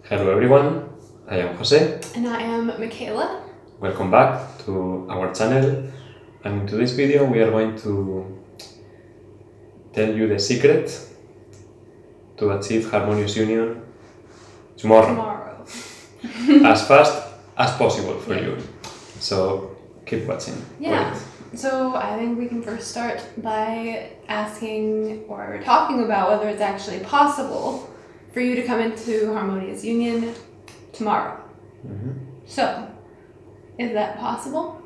Hello everyone, I am Jose. And I am Michaela. Welcome back to our channel, and in today's video we are going to tell you the secret to achieve Harmonious Union tomorrow. As fast as possible for you. So keep watching. Yeah. So I think we can first start by asking or talking about whether it's actually possible for you to come into Harmonious Union tomorrow. Mm-hmm. So, is that possible?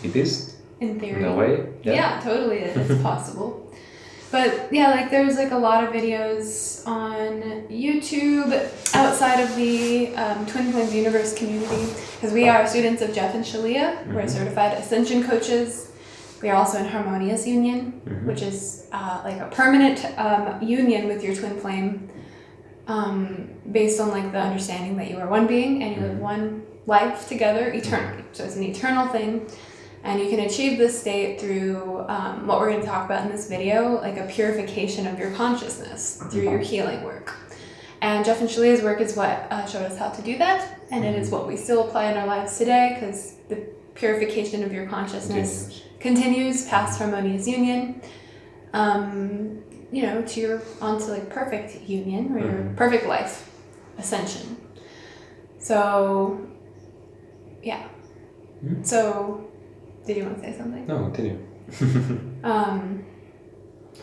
It is. In theory. In a way. Yeah, totally it's possible. But yeah, like there's like a lot of videos on YouTube outside of the Twin Flames Universe community, because we are students of Jeff and Shaleia. Mm-hmm. We're Certified Ascension Coaches. We are also in Harmonious Union, mm-hmm. which is like a permanent union with your twin flame, based on like the understanding that you are one being and you live one life together eternally. So it's an eternal thing. And you can achieve this state through what we're going to talk about in this video, like a purification of your consciousness through your healing work. And Jeff and Shaleia's work is what showed us how to do that. And it is what we still apply in our lives today, because the purification of your consciousness continues past Harmonious Union, to your onto like perfect union or your perfect life ascension. So, yeah. Mm-hmm. So, did you want to say something? No, continue.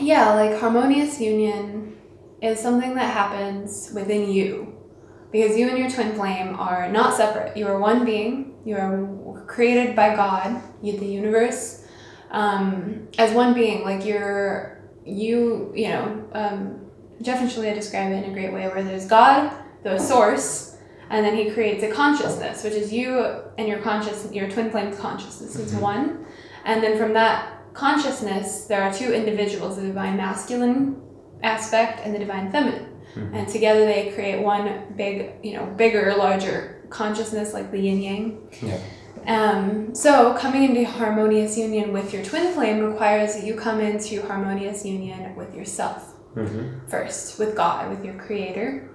Like Harmonious Union is something that happens within you, because you and your twin flame are not separate. You are one being. You are created by God, the universe, as one being. Like Jeff and Shaleia describe it in a great way, where there's God, the source, and then he creates a consciousness, which is you and your twin flame's consciousness is one. And then from that consciousness, there are two individuals, the divine masculine aspect and the divine feminine. Mm-hmm. And together they create one big, bigger, larger consciousness, like the yin yang. Yeah. So coming into Harmonious Union with your twin flame requires that you come into Harmonious Union with yourself first, with God, with your creator.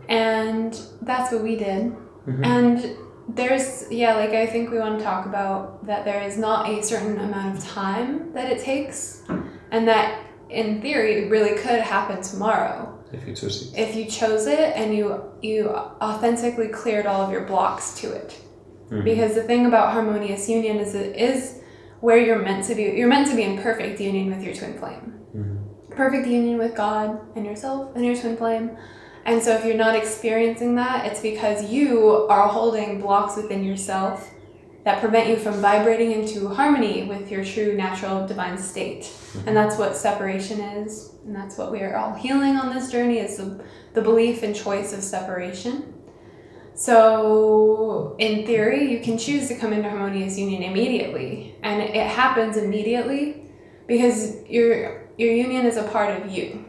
And that's what we did. And there's, I think we want to talk about that there is not a certain amount of time that it takes, and that in theory it really could happen tomorrow. If you choose it. If you chose it and you authentically cleared all of your blocks to it. Because the thing about Harmonious Union is it is where you're meant to be. You're meant to be in perfect union with your twin flame. Perfect union with God and yourself and your twin flame. And so if you're not experiencing that, it's because you are holding blocks within yourself that prevent you from vibrating into harmony with your true natural divine state. And that's what separation is. And that's what we are all healing on this journey, is the belief and choice of separation. So in theory, you can choose to come into Harmonious Union immediately. And it happens immediately because your union is a part of you.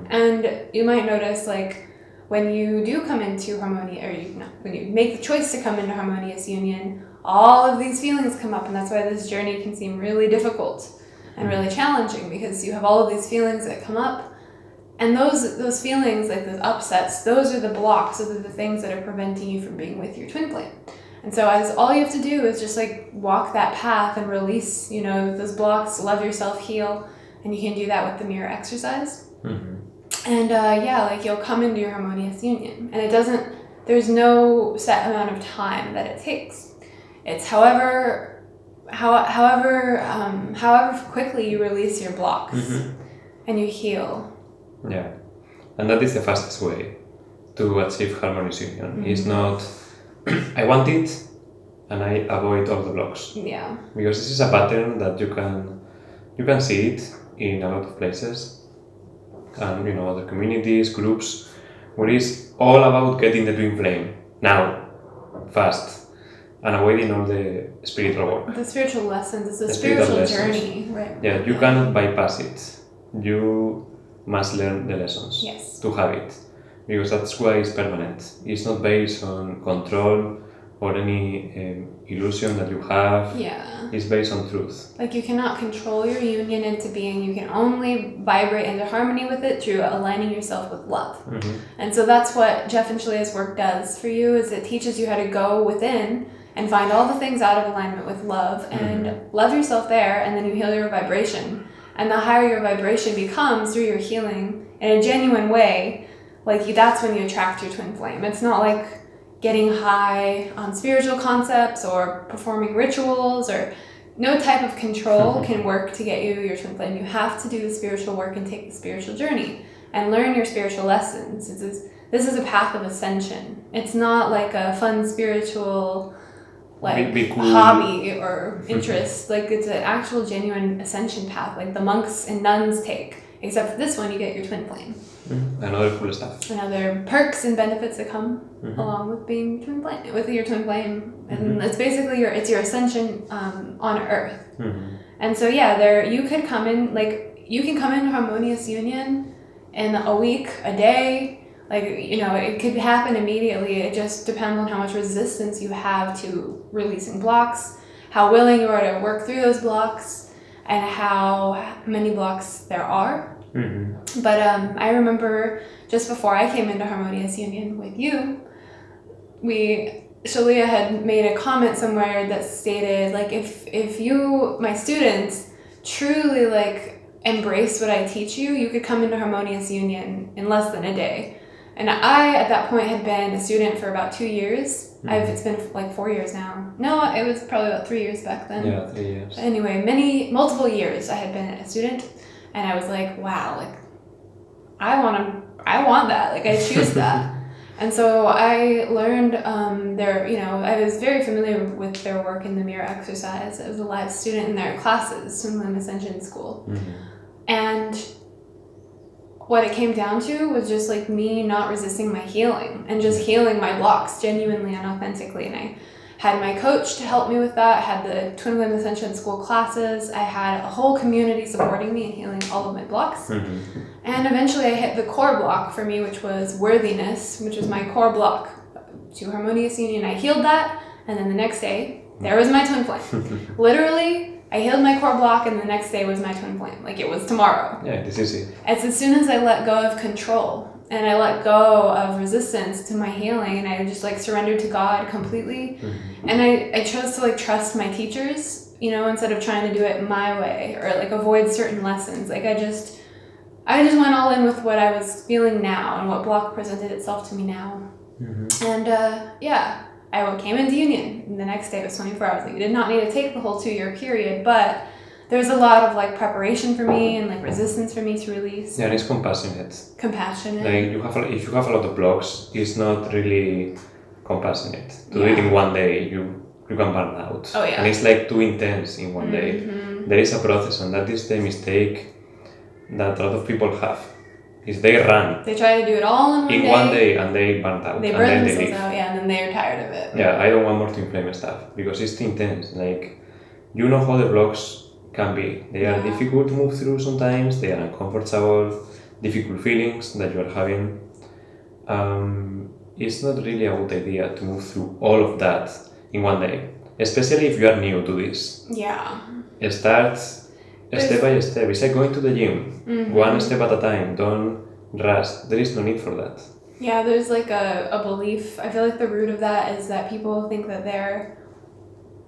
And you might notice, like, when you do come into when you make the choice to come into Harmonious Union, all of these feelings come up, and that's why this journey can seem really difficult and really challenging, because you have all of these feelings that come up, and those feelings, like those upsets, those are the blocks, those are the things that are preventing you from being with your twin flame. And so all you have to do is just like walk that path and release, those blocks, love yourself, heal, and you can do that with the mirror exercise. And you'll come into your Harmonious Union, and there's no set amount of time that it takes. It's however quickly you release your blocks and you heal. Yeah, and that is the fastest way to achieve Harmonious Union. It's not, I want it and I avoid all the blocks. Yeah. Because this is a pattern that you can see it in a lot of places. And other communities, groups, where it's all about getting the twin flame now, fast, and avoiding all the spiritual work. The spiritual lessons, it's a spiritual journey, right? Yeah, you cannot bypass it. You must learn the lessons to have it, because that's why it's permanent. It's not based on control or any illusion that you have is based on truth. Like you cannot control your union into being. You can only vibrate into harmony with it through aligning yourself with love. And so that's what Jeff and Shaleia's work does for you, is it teaches you how to go within and find all the things out of alignment with love and love yourself there, and then you heal your vibration. And the higher your vibration becomes through your healing in a genuine way, that's when you attract your twin flame. It's not like getting high on spiritual concepts or performing rituals, or no type of control can work to get you your twin flame. You have to do the spiritual work and take the spiritual journey and learn your spiritual lessons. This is a path of ascension. It's not like a fun spiritual cool hobby or interest. It's an actual genuine ascension path, like the monks and nuns take. Except for this one, you get your twin flame. And other cool stuff. And other perks and benefits that come along with being twin flame, with your twin flame. And it's basically your ascension on Earth. And so you could come in, you can come in Harmonious Union in a week, a day. It could happen immediately. It just depends on how much resistance you have to releasing blocks, how willing you are to work through those blocks, and how many blocks there are. But I remember just before I came into Harmonious Union with you, Shaleia had made a comment somewhere that stated, if you, my students, truly embrace what I teach you, you could come into Harmonious Union in less than a day. And I, at that point, had been a student for about 2 years. It's been 4 years now. No, it was probably about 3 years back then. Yeah, 3 years. But anyway, multiple years I had been a student, and I was like, wow, I want that. I choose that. And so I learned I was very familiar with their work in the mirror exercise. I was a live student in their classes, Twin Flame Ascension School. And what it came down to was just me not resisting my healing and just healing my blocks genuinely and authentically. And I had my coach to help me with that. I had the Twin Flame Ascension School classes. I had a whole community supporting me and healing all of my blocks. And eventually I hit the core block for me, which was worthiness, which was my core block to Harmonious Union. I healed that, and then the next day, there was my twin flame. Literally, I healed my core block, and the next day was my twin flame. It was tomorrow. Yeah, this is it. It's as soon as I let go of control and I let go of resistance to my healing, and I just surrendered to God completely. And I chose to trust my teachers, instead of trying to do it my way or avoid certain lessons. I just went all in with what I was feeling now and what block presented itself to me now. And I came into Union, and the next day was 24 hours. You did not need to take the whole 2-year period, but there was a lot of preparation for me and resistance for me to release. Yeah, and it's compassionate. Compassionate. If you have a lot of blocks, it's not really compassionate. To do it in one day, you can burn out. Oh yeah. And it's too intense in one day. There is a process, and that is the mistake that a lot of people have. Is they run. They try to do it all in one day, and they burn out. They burn themselves out, and then they're tired of it. Yeah, I don't want more twin flame stuff because it's too intense. How the blocks can be. They are difficult to move through sometimes. They are uncomfortable, difficult feelings that you are having. It's not really a good idea to move through all of that in one day, especially if you are new to this. Yeah. Start step by step. It's like going to the gym, one step at a time. Don't rush. There is no need for that. Yeah, there's a belief. I feel the root of that is that people think that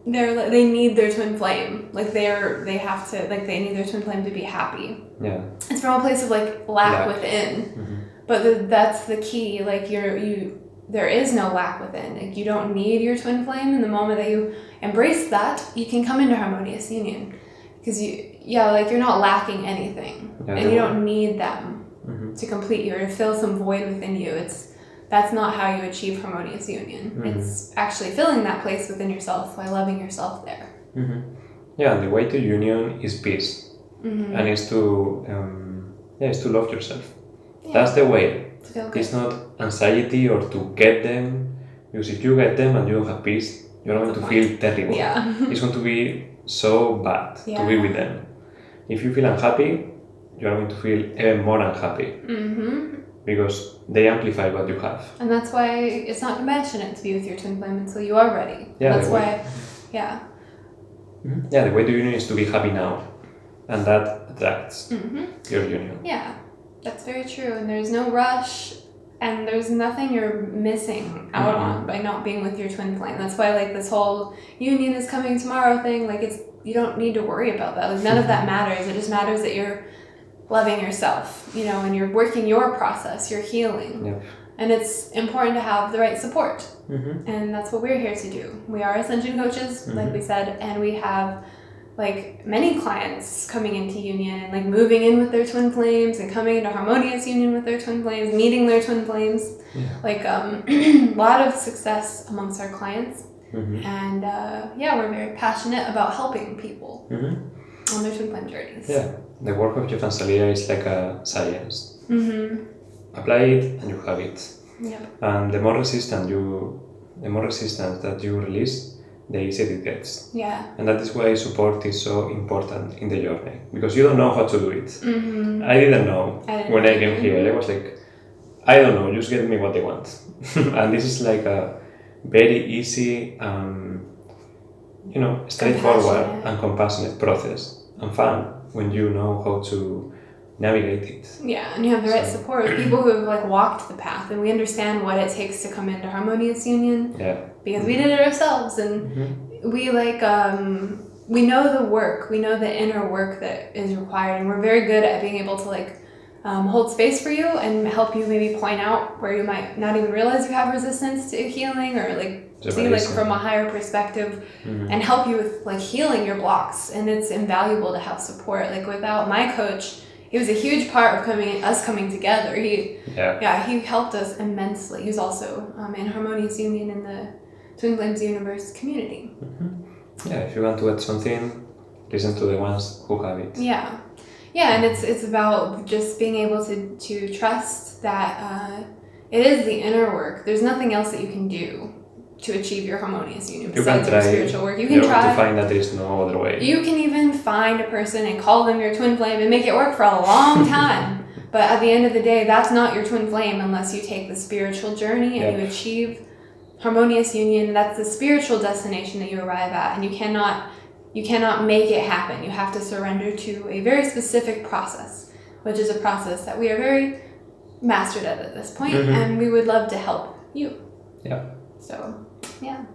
they need their twin flame. They have to they need their twin flame to be happy. Yeah. It's from a place of lack within. But that's the key. There is no lack within. You don't need your twin flame. In the moment that you embrace that, you can come into Harmonious Union. Because you're not lacking anything, and you don't need them to complete you or to fill some void within you. That's not how you achieve Harmonious Union. It's actually filling that place within yourself by loving yourself there. Yeah, and the way to union is peace, and it's to love yourself. Yeah. That's the way. To feel good. It's not anxiety or to get them, because if you get them and you don't have peace, you're going to feel terrible. Yeah. It's going to be so bad to be with them. If you feel unhappy, you're going to feel even more unhappy. because they amplify what you have. And that's why it's not compassionate to be with your twin flame until you are ready. Yeah, That's why, yeah. Yeah, the way to union is to be happy now, and that attracts your union. Yeah, that's very true. And there's no rush, and there's nothing you're missing out on by not being with your twin flame. That's why, like, this whole union is coming tomorrow thing, like, you don't need to worry about that. Like, none of that matters. It just matters that you're loving yourself, you know, and you're working your process, you're healing. Yep. And it's important to have the right support. And that's what we're here to do. We are Ascension Coaches, like we said, and we have like many clients coming into union and like moving in with their twin flames and coming into harmonious union with their twin flames, meeting their twin flames. Like a lot of success amongst our clients. And yeah, we're very passionate about helping people on their twin flame journeys. Yeah, the work of Jeff and Shaleia is like a science. Apply it and you have it. Yep. And the more resistance that you release, the easier it gets. Yeah. And that is why support is so important in the journey, because you don't know how to do it. I didn't know when I came here. I was like, I don't know, just get me what they want. And this is like a very easy, you know, straightforward and compassionate process, and fun when you know how to navigate it. Yeah, and you have the right support with people who have like walked the path, and we understand what it takes to come into harmonious union. Yeah. Because we did it ourselves, and we like we know the work, we know the inner work that is required, and we're very good at being able to like hold space for you and help you maybe point out where you might not even realize you have resistance to healing, or like see like from a higher perspective and help you with like healing your blocks. And it's invaluable to have support. Like without my coach, he was a huge part of us coming together. He helped us immensely. He was also in Harmonious Union in the Twin Flames Universe community. Yeah, if you want to add something, listen to the ones who have it. Yeah, and it's about just being able to trust that it is the inner work. There's nothing else that you can do to achieve your harmonious union besides your spiritual work. You can try to find that there is no other way. You can even find a person and call them your twin flame and make it work for a long time. But at the end of the day, that's not your twin flame unless you take the spiritual journey and you achieve harmonious union. That's the spiritual destination that you arrive at, and you cannot make it happen. You have to surrender to a very specific process, which is a process that we are very mastered at this point, and we would love to help you. Yeah. So, yeah.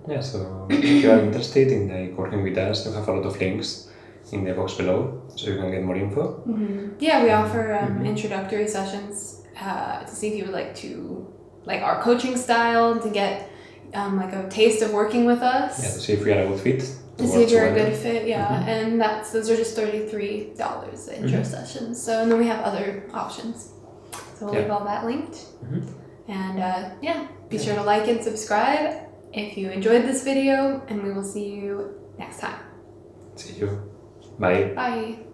Yeah, so if you are interested in like working with us, you have a lot of links in the box below, so you can get more info. Yeah, we offer introductory sessions to see if you would like to, like our coaching style, to get like a taste of working with us. Yeah, to see if we are a good fit. To see if you're a good fit, and those are just $33, the intro sessions. So, and then we have other options. So we'll leave all that linked. And be sure to like and subscribe if you enjoyed this video, and we will see you next time. See you. Bye. Bye.